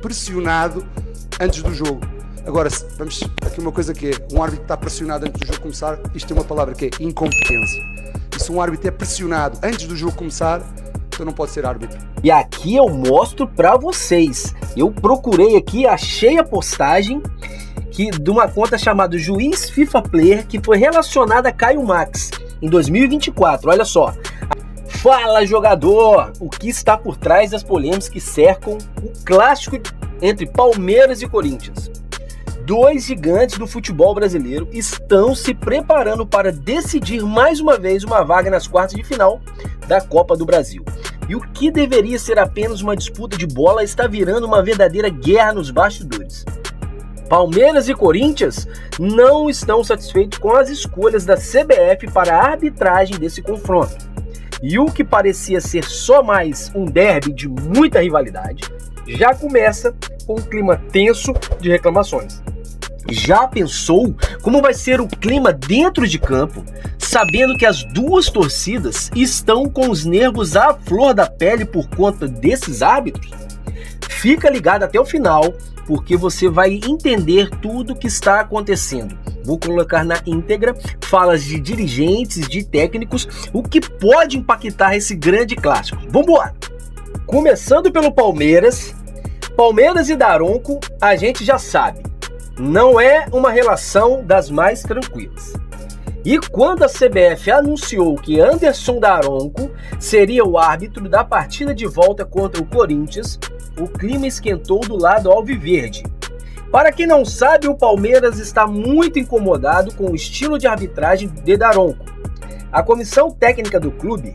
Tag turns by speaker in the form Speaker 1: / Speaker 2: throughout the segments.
Speaker 1: pressionado antes do jogo. Agora, vamos aqui uma coisa que é, um árbitro que está pressionado antes do jogo começar, isto tem uma palavra que é incompetência. E se um árbitro é pressionado antes do jogo começar, então não pode ser árbitro.
Speaker 2: E aqui eu mostro para vocês. Eu procurei aqui, achei a postagem de uma conta chamada Juiz FIFA Player, que foi relacionada a Caio Max em 2024. Olha só. Fala, jogador! O que está por trás das polêmicas que cercam o clássico entre Palmeiras e Corinthians? Dois gigantes do futebol brasileiro estão se preparando para decidir mais uma vez uma vaga nas quartas de final da Copa do Brasil. E o que deveria ser apenas uma disputa de bola está virando uma verdadeira guerra nos bastidores. Palmeiras e Corinthians não estão satisfeitos com as escolhas da CBF para a arbitragem desse confronto. E o que parecia ser só mais um derby de muita rivalidade, já começa com um clima tenso de reclamações. Já pensou como vai ser o clima dentro de campo, sabendo que as duas torcidas estão com os nervos à flor da pele por conta desses árbitros? Fica ligado até o final, porque você vai entender tudo o que está acontecendo. Vou colocar na íntegra falas de dirigentes, de técnicos, o que pode impactar esse grande clássico. Vamos embora! Começando pelo Palmeiras e Daronco, a gente já sabe, não é uma relação das mais tranquilas. E quando a CBF anunciou que Anderson Daronco seria o árbitro da partida de volta contra o Corinthians, o clima esquentou do lado alviverde. Para quem não sabe, o Palmeiras está muito incomodado com o estilo de arbitragem de Daronco. A comissão técnica do clube,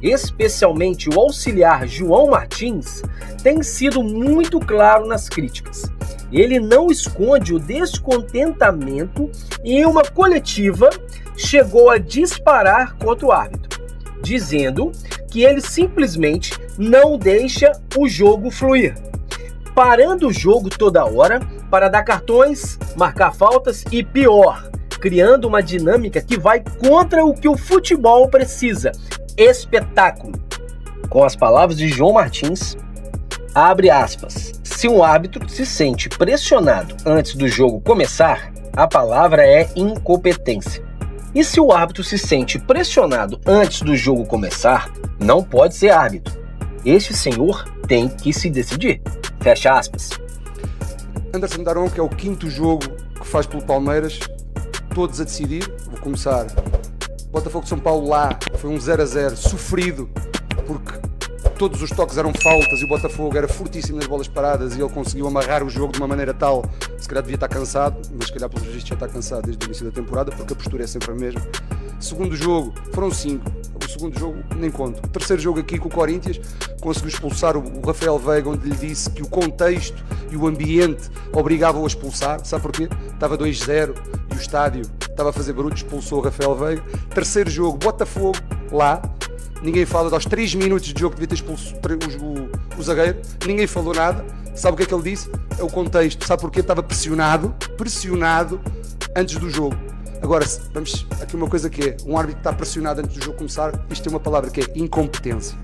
Speaker 2: especialmente o auxiliar João Martins, tem sido muito claro nas críticas. Ele não esconde o descontentamento e em uma coletiva chegou a disparar contra o árbitro, dizendo que ele simplesmente não deixa o jogo fluir, parando o jogo toda hora para dar cartões, marcar faltas e pior, criando uma dinâmica que vai contra o que o futebol precisa, espetáculo. Com as palavras de João Martins, abre aspas, se um árbitro se sente pressionado antes do jogo começar, a palavra é incompetência. E se o árbitro se sente pressionado antes do jogo começar, não pode ser árbitro. Este senhor tem que se decidir. Fecha aspas.
Speaker 1: Anderson Daronco é o quinto jogo que faz pelo Palmeiras, todos a decidir. Vou começar. Botafogo de São Paulo lá, foi um 0-0 sofrido, porque todos os toques eram faltas e o Botafogo era fortíssimo nas bolas paradas e ele conseguiu amarrar o jogo de uma maneira tal, se calhar devia estar cansado, mas se calhar pelos registros já está cansado desde o início da temporada, porque a postura é sempre a mesma. Segundo jogo, foram 5. O segundo jogo nem conto. O terceiro jogo aqui com o Corinthians, conseguiu expulsar o Rafael Veiga, onde lhe disse que o contexto e o ambiente obrigavam a expulsar. Sabe porquê? Estava 2-0 e o estádio estava a fazer barulho, expulsou o Rafael Veiga. Terceiro jogo, Botafogo, lá. Ninguém fala, aos 3 minutos de jogo devia ter expulso o zagueiro. Ninguém falou nada. Sabe o que é que ele disse? É o contexto. Sabe porquê? Estava pressionado antes do jogo. Agora, vamos aqui uma coisa que é, um árbitro que está pressionado antes do jogo começar, isto tem uma palavra que é incompetência.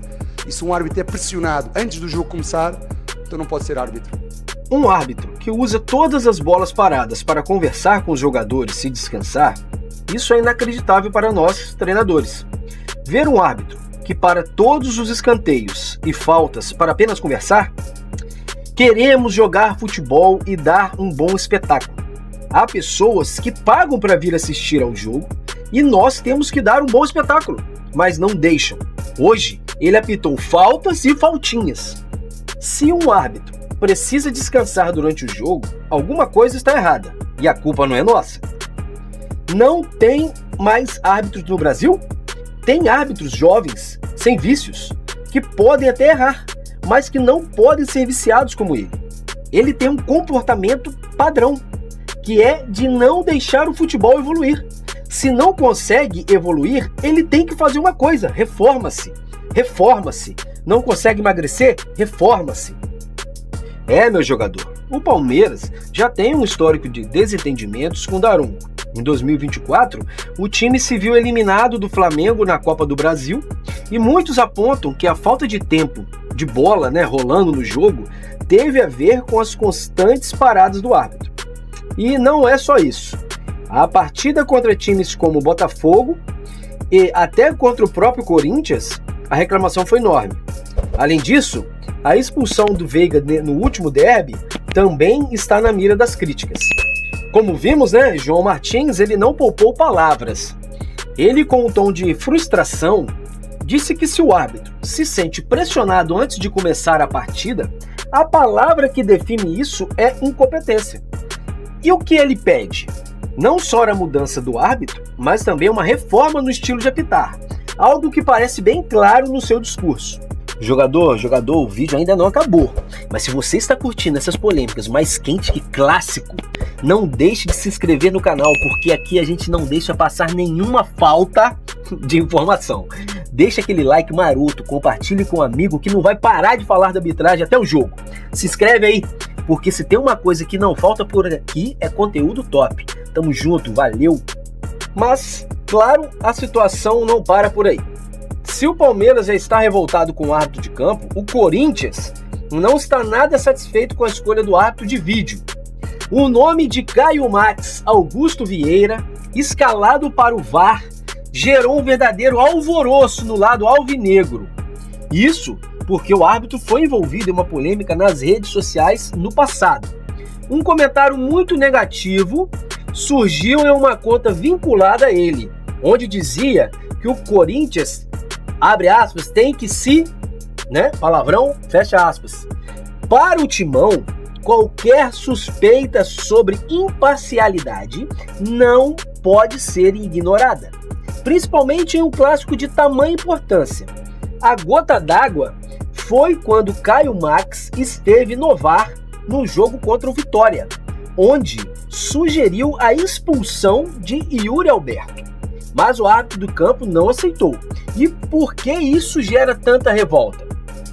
Speaker 1: E se um árbitro é pressionado antes do jogo começar, então não pode ser árbitro.
Speaker 2: Um árbitro que usa todas as bolas paradas para conversar com os jogadores e descansar, isso é inacreditável para nós, treinadores. Ver um árbitro que para todos os escanteios e faltas para apenas conversar, queremos jogar futebol e dar um bom espetáculo. Há pessoas que pagam para vir assistir ao jogo e nós temos que dar um bom espetáculo, mas não deixam. Hoje, ele apitou faltas e faltinhas. Se um árbitro precisa descansar durante o jogo, alguma coisa está errada e a culpa não é nossa. Não tem mais árbitros no Brasil? Tem árbitros jovens, sem vícios, que podem até errar, mas que não podem ser viciados como ele. Ele tem um comportamento padrão, que é de não deixar o futebol evoluir. Se não consegue evoluir, ele tem que fazer uma coisa, reforma-se. Reforma-se. Não consegue emagrecer? Reforma-se. Meu jogador, o Palmeiras já tem um histórico de desentendimentos com Daronco. Em 2024, o time se viu eliminado do Flamengo na Copa do Brasil e muitos apontam que a falta de tempo de bola, rolando no jogo, teve a ver com as constantes paradas do árbitro. E não é só isso. A partida contra times como o Botafogo e até contra o próprio Corinthians, a reclamação foi enorme. Além disso, a expulsão do Veiga no último derby também está na mira das críticas. Como vimos, João Martins ele não poupou palavras. Ele, com um tom de frustração, disse que se o árbitro se sente pressionado antes de começar a partida, a palavra que define isso é incompetência. E o que ele pede? Não só a mudança do árbitro, mas também uma reforma no estilo de apitar, algo que parece bem claro no seu discurso. Jogador, o vídeo ainda não acabou, mas se você está curtindo essas polêmicas mais quente que clássico, não deixe de se inscrever no canal, porque aqui a gente não deixa passar nenhuma falta de informação. Deixa aquele like maroto, compartilhe com um amigo que não vai parar de falar da arbitragem até o jogo. Se inscreve aí, porque se tem uma coisa que não falta por aqui é conteúdo top. Tamo junto, valeu! Mas, claro, a situação não para por aí. Se o Palmeiras já está revoltado com o árbitro de campo, o Corinthians não está nada satisfeito com a escolha do árbitro de vídeo. O nome de Caio Max Augusto Vieira, escalado para o VAR, gerou um verdadeiro alvoroço no lado alvinegro. Isso porque o árbitro foi envolvido em uma polêmica nas redes sociais no passado. Um comentário muito negativo surgiu em uma conta vinculada a ele, onde dizia que o Corinthians, abre aspas, tem que se, palavrão, fecha aspas. Para o Timão, qualquer suspeita sobre imparcialidade não pode ser ignorada, principalmente em um clássico de tamanha importância. A gota d'água foi quando Caio Max esteve no VAR no jogo contra o Vitória, onde sugeriu a expulsão de Yuri Alberto. Mas o árbitro do campo não aceitou. E por que isso gera tanta revolta?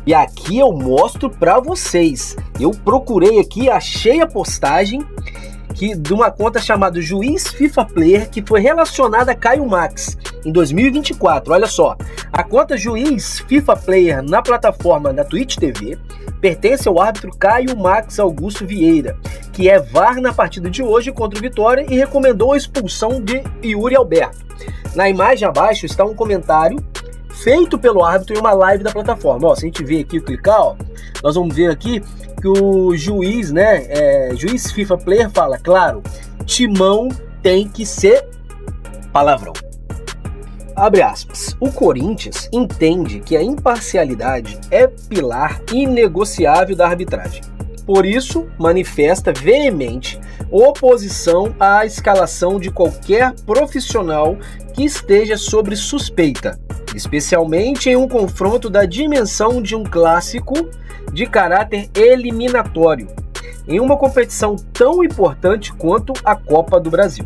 Speaker 2: E aqui eu mostro para vocês. Eu procurei aqui, achei a postagem de uma conta chamada Juiz FIFA Player, que foi relacionada a Caio Max em 2024. Olha só, a conta Juiz FIFA Player na plataforma da Twitch TV pertence ao árbitro Caio Max Augusto Vieira, que é VAR na partida de hoje contra o Vitória e recomendou a expulsão de Yuri Alberto. Na imagem abaixo está um comentário feito pelo árbitro em uma live da plataforma. Se a gente ver aqui, clicar, nós vamos ver aqui que o juiz, Juiz FIFA Player fala, claro, Timão tem que ser palavrão. Abre aspas. O Corinthians entende que a imparcialidade é pilar inegociável da arbitragem. Por isso, manifesta veemente oposição à escalação de qualquer profissional que esteja sob suspeita, especialmente em um confronto da dimensão de um clássico de caráter eliminatório, em uma competição tão importante quanto a Copa do Brasil.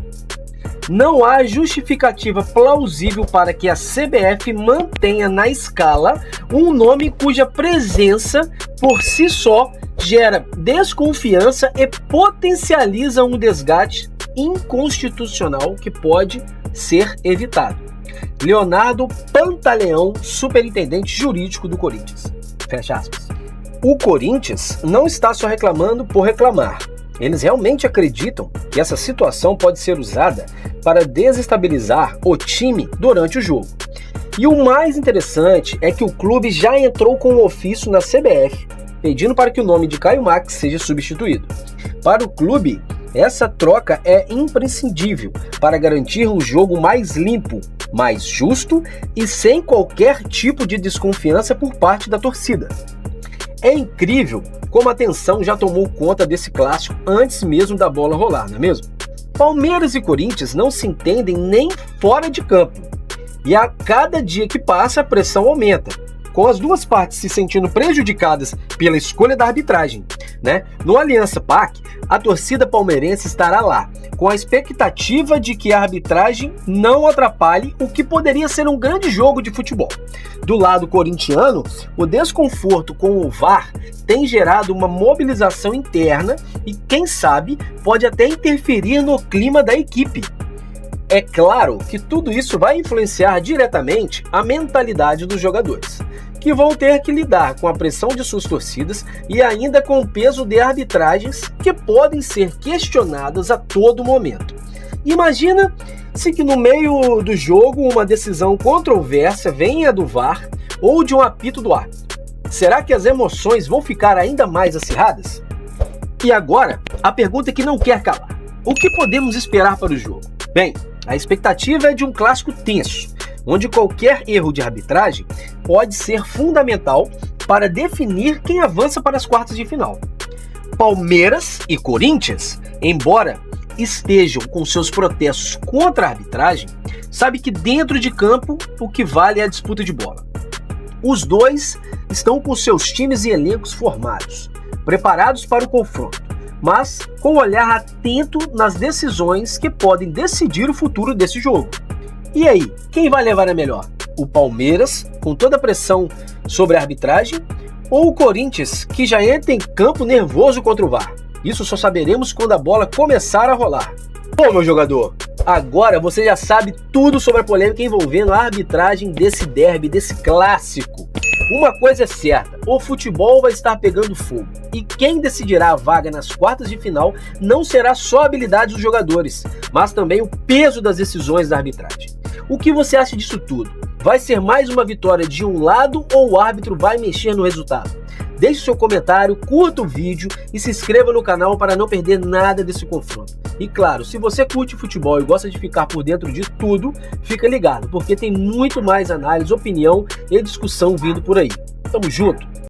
Speaker 2: Não há justificativa plausível para que a CBF mantenha na escala um nome cuja presença por si só gera desconfiança e potencializa um desgaste inconstitucional que pode ser evitado. Leonardo Pantaleão, superintendente jurídico do Corinthians. Fecha aspas. O Corinthians não está só reclamando por reclamar. Eles realmente acreditam que essa situação pode ser usada para desestabilizar o time durante o jogo. E o mais interessante é que o clube já entrou com um ofício na CBF, pedindo para que o nome de Caio Max seja substituído. Para o clube, essa troca é imprescindível para garantir um jogo mais limpo, mais justo e sem qualquer tipo de desconfiança por parte da torcida. É incrível como a tensão já tomou conta desse clássico antes mesmo da bola rolar, não é mesmo? Palmeiras e Corinthians não se entendem nem fora de campo. E a cada dia que passa, a pressão aumenta, com as duas partes se sentindo prejudicadas pela escolha da arbitragem, No Allianz Parque, a torcida palmeirense estará lá, com a expectativa de que a arbitragem não atrapalhe o que poderia ser um grande jogo de futebol. Do lado corintiano, o desconforto com o VAR tem gerado uma mobilização interna e, quem sabe, pode até interferir no clima da equipe. É claro que tudo isso vai influenciar diretamente a mentalidade dos jogadores, que vão ter que lidar com a pressão de suas torcidas e ainda com o peso de arbitragens que podem ser questionadas a todo momento. Imagina se que no meio do jogo uma decisão controversa venha do VAR ou de um apito do árbitro. Será que as emoções vão ficar ainda mais acirradas? E agora, a pergunta que não quer calar. O que podemos esperar para o jogo? Bem, a expectativa é de um clássico tenso, onde qualquer erro de arbitragem pode ser fundamental para definir quem avança para as quartas de final. Palmeiras e Corinthians, embora estejam com seus protestos contra a arbitragem, sabe que dentro de campo o que vale é a disputa de bola. Os dois estão com seus times e elencos formados, preparados para o confronto, mas com um olhar atento nas decisões que podem decidir o futuro desse jogo. E aí, quem vai levar a melhor? O Palmeiras, com toda a pressão sobre a arbitragem, ou o Corinthians, que já entra em campo nervoso contra o VAR? Isso só saberemos quando a bola começar a rolar. Bom, meu jogador, agora você já sabe tudo sobre a polêmica envolvendo a arbitragem desse derby, desse clássico. Uma coisa é certa, o futebol vai estar pegando fogo. E quem decidirá a vaga nas quartas de final não será só a habilidade dos jogadores, mas também o peso das decisões da arbitragem. O que você acha disso tudo? Vai ser mais uma vitória de um lado ou o árbitro vai mexer no resultado? Deixe seu comentário, curta o vídeo e se inscreva no canal para não perder nada desse confronto. E claro, se você curte futebol e gosta de ficar por dentro de tudo, fica ligado, porque tem muito mais análise, opinião e discussão vindo por aí. Tamo junto!